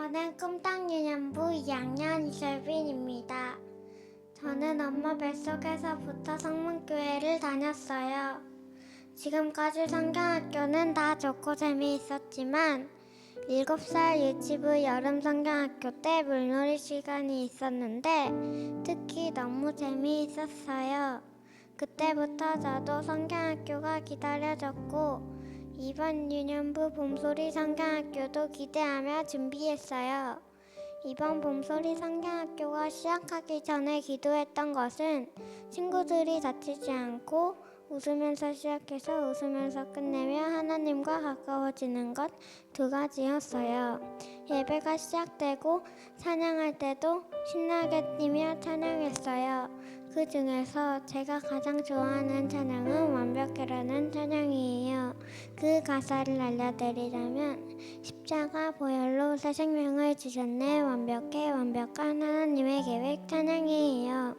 저는 꿈땅 유년부 2학년 이설빈입니다. 저는 엄마 뱃속에서부터 성문교회를 다녔어요. 지금까지 성경학교는 다 좋고 재미있었지만 7살 유치부 여름 성경학교 때 물놀이 시간이 있었는데 특히 너무 재미있었어요. 그때부터 저도 성경학교가 기다려졌고 이번 유년부 봄소리 성경학교도 기대하며 준비했어요. 이번 봄소리 성경학교가 시작하기 전에 기도했던 것은 친구들이 다치지 않고 웃으면서 시작해서 웃으면서 끝내며 하나님과 가까워지는 것 2가지였어요. 예배가 시작되고 찬양할 때도 신나게 뛰며 찬양했어요. 그 중에서 제가 가장 좋아하는 찬양은 완벽해라는 찬양이에요. 그 가사를 알려드리자면 십자가 보혈로 새 생명을 주셨네 완벽해 완벽한 하나님의 계획 찬양이에요.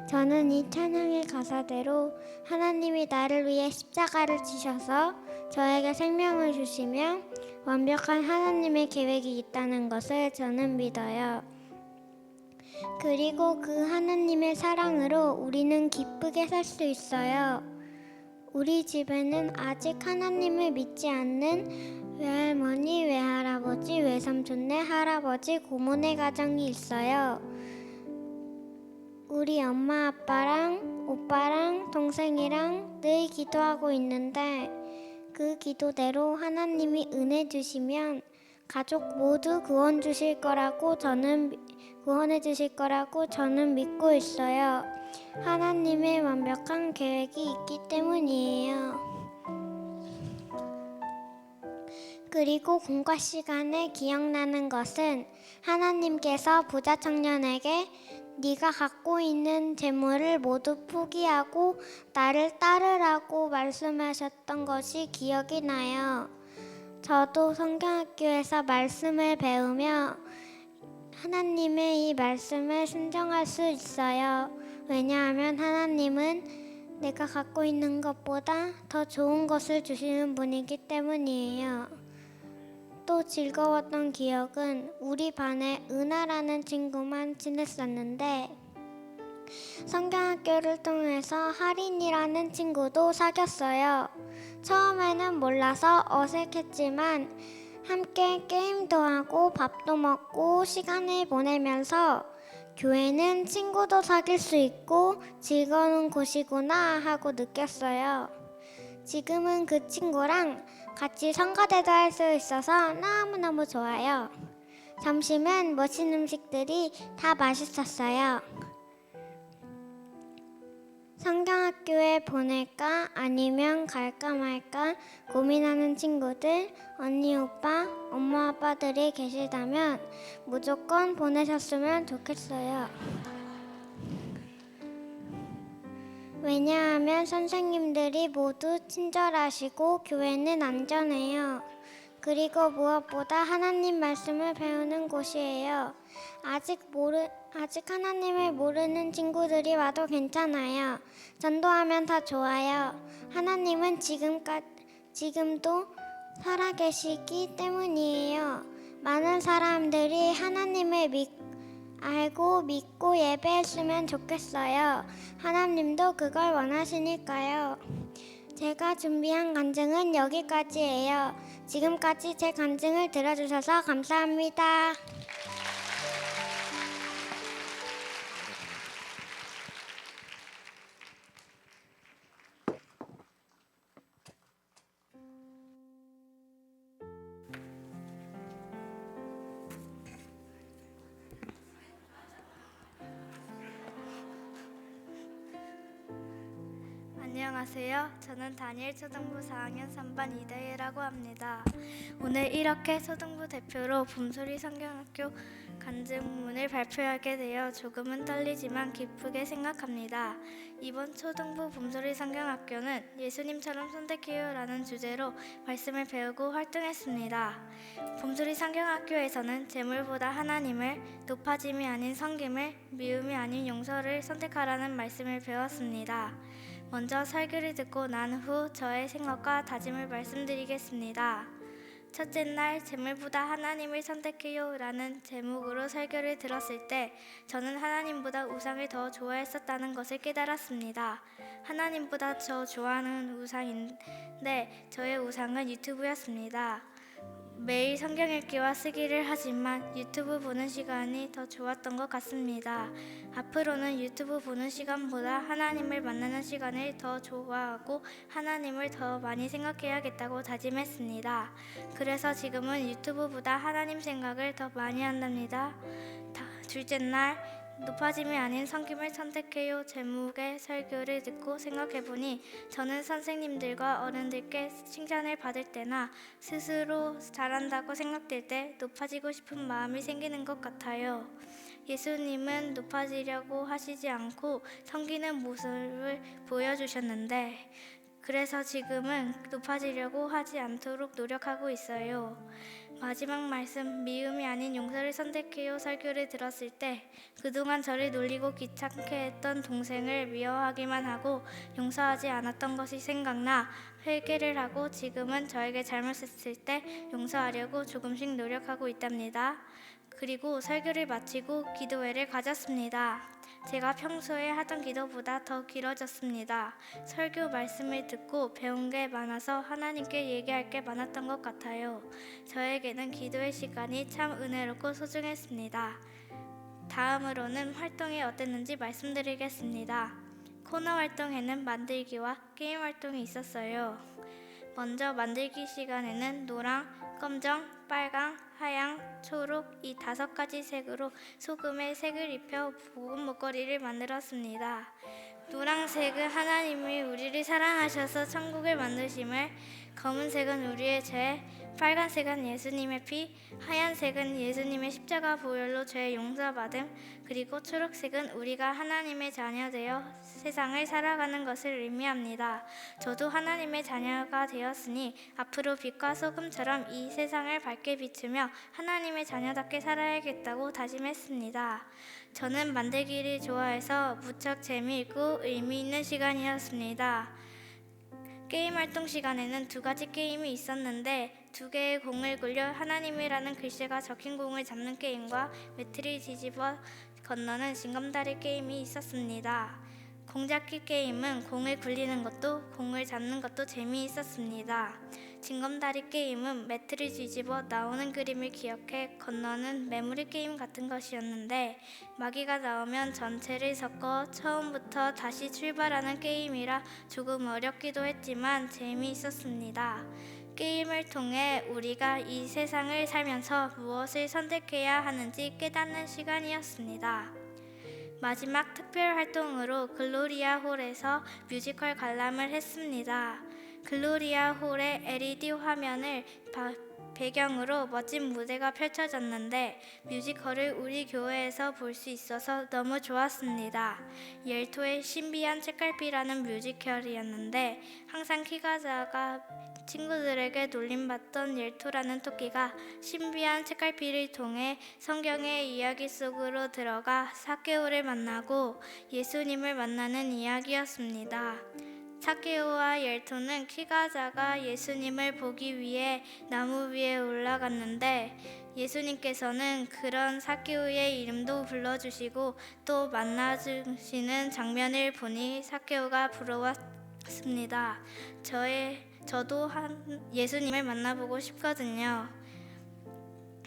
저는 이 찬양의 가사대로 하나님이 나를 위해 십자가를 지셔서 저에게 생명을 주시며 완벽한 하나님의 계획이 있다는 것을 저는 믿어요. 그리고 그 하나님의 사랑으로 우리는 기쁘게 살 수 있어요. 우리 집에는 아직 하나님을 믿지 않는 외할머니, 외할아버지, 외삼촌네, 할아버지, 고모네 가정이 있어요. 우리 엄마 아빠랑 오빠랑 동생이랑 늘 기도하고 있는데 그 기도대로 하나님이 은혜 주시면 가족 모두 구원해 주실 거라고 저는 믿고 있어요. 하나님의 완벽한 계획이 있기 때문이에요. 그리고 공과 시간에 기억나는 것은 하나님께서 부자 청년에게 네가 갖고 있는 재물을 모두 포기하고 나를 따르라고 말씀하셨던 것이 기억이 나요. 저도 성경학교에서 말씀을 배우며 하나님의 이 말씀을 순종할 수 있어요. 왜냐하면 하나님은 내가 갖고 있는 것보다 더 좋은 것을 주시는 분이기 때문이에요. 또 즐거웠던 기억은 우리 반에 은하라는 친구만 지냈었는데 성경학교를 통해서 하린이라는 친구도 사귀었어요. 처음에는 몰라서 어색했지만 함께 게임도 하고 밥도 먹고 시간을 보내면서 교회는 친구도 사귈 수 있고 즐거운 곳이구나 하고 느꼈어요. 지금은 그 친구랑 같이 성가대도 할 수 있어서 너무너무 좋아요. 점심은 멋진 음식들이 다 맛있었어요. 성경학교에 보낼까 아니면 갈까 말까 고민하는 친구들, 언니, 오빠, 엄마, 아빠들이 계시다면 무조건 보내셨으면 좋겠어요. 왜냐하면 선생님들이 모두 친절하시고 교회는 안전해요. 그리고 무엇보다 하나님 말씀을 배우는 곳이에요. 아직 하나님을 모르는 친구들이 와도 괜찮아요. 전도하면 다 좋아요. 하나님은 지금도 살아계시기 때문이에요. 많은 사람들이 하나님을 알고 믿고 예배했으면 좋겠어요. 하나님도 그걸 원하시니까요. 제가 준비한 간증은 여기까지예요. 지금까지 제 간증을 들어주셔서 감사합니다. 안녕하세요. 저는 다니엘 초등부 4학년 3반 이다혜라고 합니다. 오늘 이렇게 초등부 대표로 봄소리 성경학교 간증문을 발표하게 되어 조금은 떨리지만 기쁘게 생각합니다. 이번 초등부 봄소리 성경학교는 예수님처럼 선택해요라는 주제로 말씀을 배우고 활동했습니다. 봄소리 성경학교에서는 재물보다 하나님을, 높아짐이 아닌 섬김을, 미움이 아닌 용서를 선택하라는 말씀을 배웠습니다. 먼저 설교를 듣고 난 후 저의 생각과 다짐을 말씀드리겠습니다. 첫째 날 재물보다 하나님을 선택해요 라는 제목으로 설교를 들었을 때 저는 하나님보다 우상을 더 좋아했었다는 것을 깨달았습니다. 하나님보다 저 좋아하는 우상인데 저의 우상은 유튜브였습니다. 매일 성경 읽기와 쓰기를 하지만 유튜브 보는 시간이 더 좋았던 것 같습니다. 앞으로는 유튜브 보는 시간보다 하나님을 만나는 시간을 더 좋아하고 하나님을 더 많이 생각해야겠다고 다짐했습니다. 그래서 지금은 유튜브보다 하나님 생각을 더 많이 한답니다. 둘째 날 높아짐이 아닌 섬김을 선택해요 제목의 설교를 듣고 생각해보니 저는 선생님들과 어른들께 칭찬을 받을 때나 스스로 잘한다고 생각될 때 높아지고 싶은 마음이 생기는 것 같아요. 예수님은 높아지려고 하시지 않고 섬기는 모습을 보여주셨는데 그래서 지금은 높아지려고 하지 않도록 노력하고 있어요. 마지막 말씀 미움이 아닌 용서를 선택해요 설교를 들었을 때 그동안 저를 놀리고 귀찮게 했던 동생을 미워하기만 하고 용서하지 않았던 것이 생각나 회개를 하고 지금은 저에게 잘못했을 때 용서하려고 조금씩 노력하고 있답니다. 그리고 설교를 마치고 기도회를 가졌습니다. 제가 평소에 하던 기도보다 더 길어졌습니다. 설교 말씀을 듣고 배운 게 많아서 하나님께 얘기할 게 많았던 것 같아요. 저에게는 기도의 시간이 참 은혜롭고 소중했습니다. 다음으로는 활동이 어땠는지 말씀드리겠습니다. 코너 활동에는 만들기와 게임 활동이 있었어요. 먼저 만들기 시간에는 노랑, 검정, 빨강, 하양, 초록 이 5가지 색으로 소금에 색을 입혀 복음 목걸이를 만들었습니다. 노란색은 하나님이 우리를 사랑하셔서 천국을 만드심을, 검은색은 우리의 죄, 빨간색은 예수님의 피, 하얀색은 예수님의 십자가 보혈로 죄 용서받음, 그리고 초록색은 우리가 하나님의 자녀 되어 세상을 살아가는 것을 의미합니다. 저도 하나님의 자녀가 되었으니 앞으로 빛과 소금처럼 이 세상을 밝게 비추며 하나님의 자녀답게 살아야겠다고 다짐했습니다. 저는 만들기를 좋아해서 무척 재미있고 의미 있는 시간이었습니다. 게임 활동 시간에는 2가지 게임이 있었는데 2개의 공을 굴려 하나님이라는 글씨가 적힌 공을 잡는 게임과 매트를 뒤집어 건너는 징검다리 게임이 있었습니다. 공잡기 게임은 공을 굴리는 것도 공을 잡는 것도 재미있었습니다. 징검다리 게임은 매트를 뒤집어 나오는 그림을 기억해 건너는 메모리 게임 같은 것이었는데 마귀가 나오면 전체를 섞어 처음부터 다시 출발하는 게임이라 조금 어렵기도 했지만 재미있었습니다. 게임을 통해 우리가 이 세상을 살면서 무엇을 선택해야 하는지 깨닫는 시간이었습니다. 마지막 특별 활동으로 글로리아 홀에서 뮤지컬 관람을 했습니다. 글로리아 홀의 LED 화면을 배경으로 멋진 무대가 펼쳐졌는데 뮤지컬을 우리 교회에서 볼 수 있어서 너무 좋았습니다. 열토의 신비한 책갈피라는 뮤지컬이었는데 항상 키가 작아 친구들에게 놀림받던 열토라는 토끼가 신비한 책갈피를 통해 성경의 이야기 속으로 들어가 삭개오를 만나고 예수님을 만나는 이야기였습니다. 삭개오와 열토는 키가 작아 예수님을 보기 위해 나무 위에 올라갔는데 예수님께서는 그런 삭개오의 이름도 불러주시고 또 만나주시는 장면을 보니 삭개오가 부러웠습니다. 저도 예수님을 만나보고 싶거든요.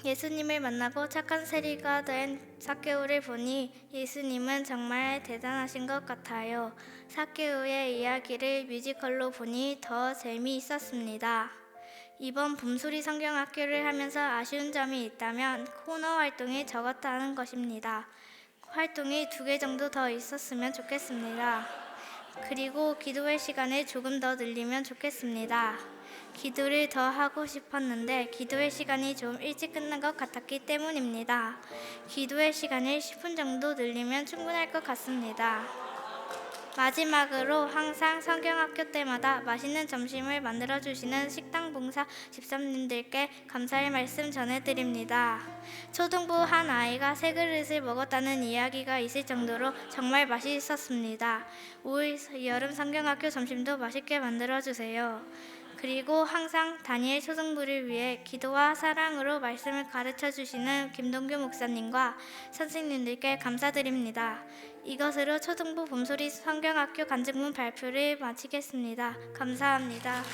예수님을 만나고 착한 세리가 된 삭개오를 보니 예수님은 정말 대단하신 것 같아요. 삭개오의 이야기를 뮤지컬로 보니 더 재미있었습니다. 이번 봄소리 성경학교를 하면서 아쉬운 점이 있다면 코너 활동이 적었다는 것입니다. 활동이 2개 정도 더 있었으면 좋겠습니다. 그리고 기도회 시간을 조금 더 늘리면 좋겠습니다. 기도를 더 하고 싶었는데 기도회 시간이 좀 일찍 끝난 것 같았기 때문입니다. 기도회 시간을 10분 정도 늘리면 충분할 것 같습니다. 마지막으로 항상 성경학교 때마다 맛있는 점심을 만들어주시는 식당 봉사 집사님들께 감사의 말씀 전해드립니다. 초등부 한 아이가 3그릇을 먹었다는 이야기가 있을 정도로 정말 맛있었습니다. 올 여름 성경학교 점심도 맛있게 만들어주세요. 그리고 항상 다니엘 초등부를 위해 기도와 사랑으로 말씀을 가르쳐 주시는 김동규 목사님과 선생님들께 감사드립니다. 이것으로 초등부 봄소리 성경학교 간증문 발표를 마치겠습니다. 감사합니다.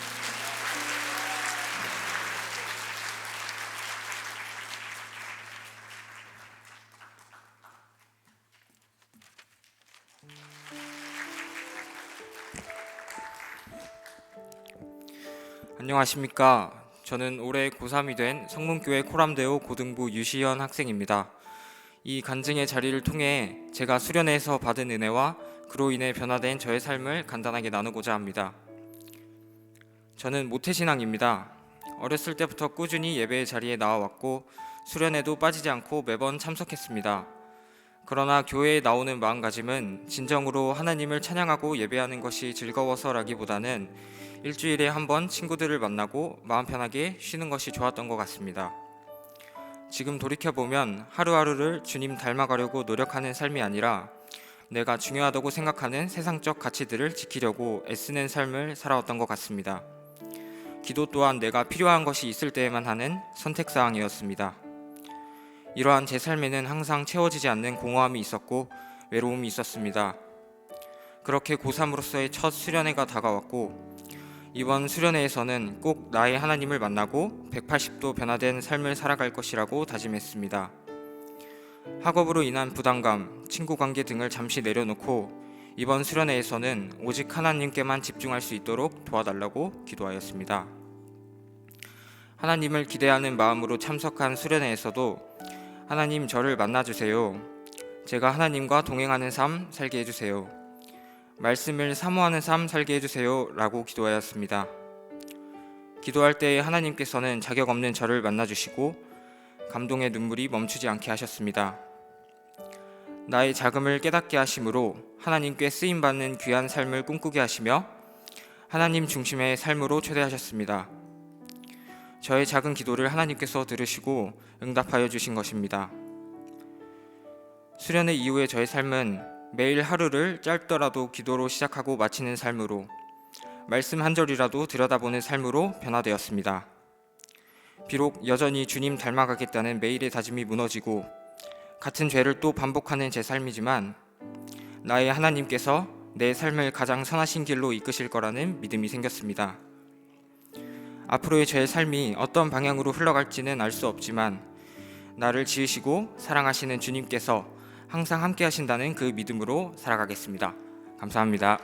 안녕하십니까. 저는 올해 고3이 된 성문교회 코람대오 고등부 유시연 학생입니다. 이 간증의 자리를 통해 제가 수련회에서 받은 은혜와 그로 인해 변화된 저의 삶을 간단하게 나누고자 합니다. 저는 모태신앙입니다. 어렸을 때부터 꾸준히 예배의 자리에 나와왔고 수련회도 빠지지 않고 매번 참석했습니다. 그러나 교회에 나오는 마음가짐은 진정으로 하나님을 찬양하고 예배하는 것이 즐거워서라기보다는 일주일에 한 번 친구들을 만나고 마음 편하게 쉬는 것이 좋았던 것 같습니다. 지금 돌이켜보면 하루하루를 주님 닮아가려고 노력하는 삶이 아니라 내가 중요하다고 생각하는 세상적 가치들을 지키려고 애쓰는 삶을 살아왔던 것 같습니다. 기도 또한 내가 필요한 것이 있을 때에만 하는 선택사항이었습니다. 이러한 제 삶에는 항상 채워지지 않는 공허함이 있었고 외로움이 있었습니다. 그렇게 고3으로서의 첫 수련회가 다가왔고 이번 수련회에서는 꼭 나의 하나님을 만나고 180도 변화된 삶을 살아갈 것이라고 다짐했습니다. 학업으로 인한 부담감, 친구 관계 등을 잠시 내려놓고 이번 수련회에서는 오직 하나님께만 집중할 수 있도록 도와달라고 기도하였습니다. 하나님을 기대하는 마음으로 참석한 수련회에서도 하나님 저를 만나주세요. 제가 하나님과 동행하는 삶 살게 해주세요. 말씀을 사모하는 삶 살게 해주세요 라고 기도하였습니다. 기도할 때에 하나님께서는 자격 없는 저를 만나주시고 감동의 눈물이 멈추지 않게 하셨습니다. 나의 자금을 깨닫게 하심으로 하나님께 쓰임받는 귀한 삶을 꿈꾸게 하시며 하나님 중심의 삶으로 초대하셨습니다. 저의 작은 기도를 하나님께서 들으시고 응답하여 주신 것입니다. 수련회 이후의 저의 삶은 매일 하루를 짧더라도 기도로 시작하고 마치는 삶으로 말씀 한 절이라도 들여다보는 삶으로 변화되었습니다. 비록 여전히 주님 닮아가겠다는 매일의 다짐이 무너지고 같은 죄를 또 반복하는 제 삶이지만 나의 하나님께서 내 삶을 가장 선하신 길로 이끄실 거라는 믿음이 생겼습니다. 앞으로의 저의 삶이 어떤 방향으로 흘러갈지는 알 수 없지만 나를 지으시고 사랑하시는 주님께서 항상 함께 하신다는 그 믿음으로 살아가겠습니다. 감사합니다.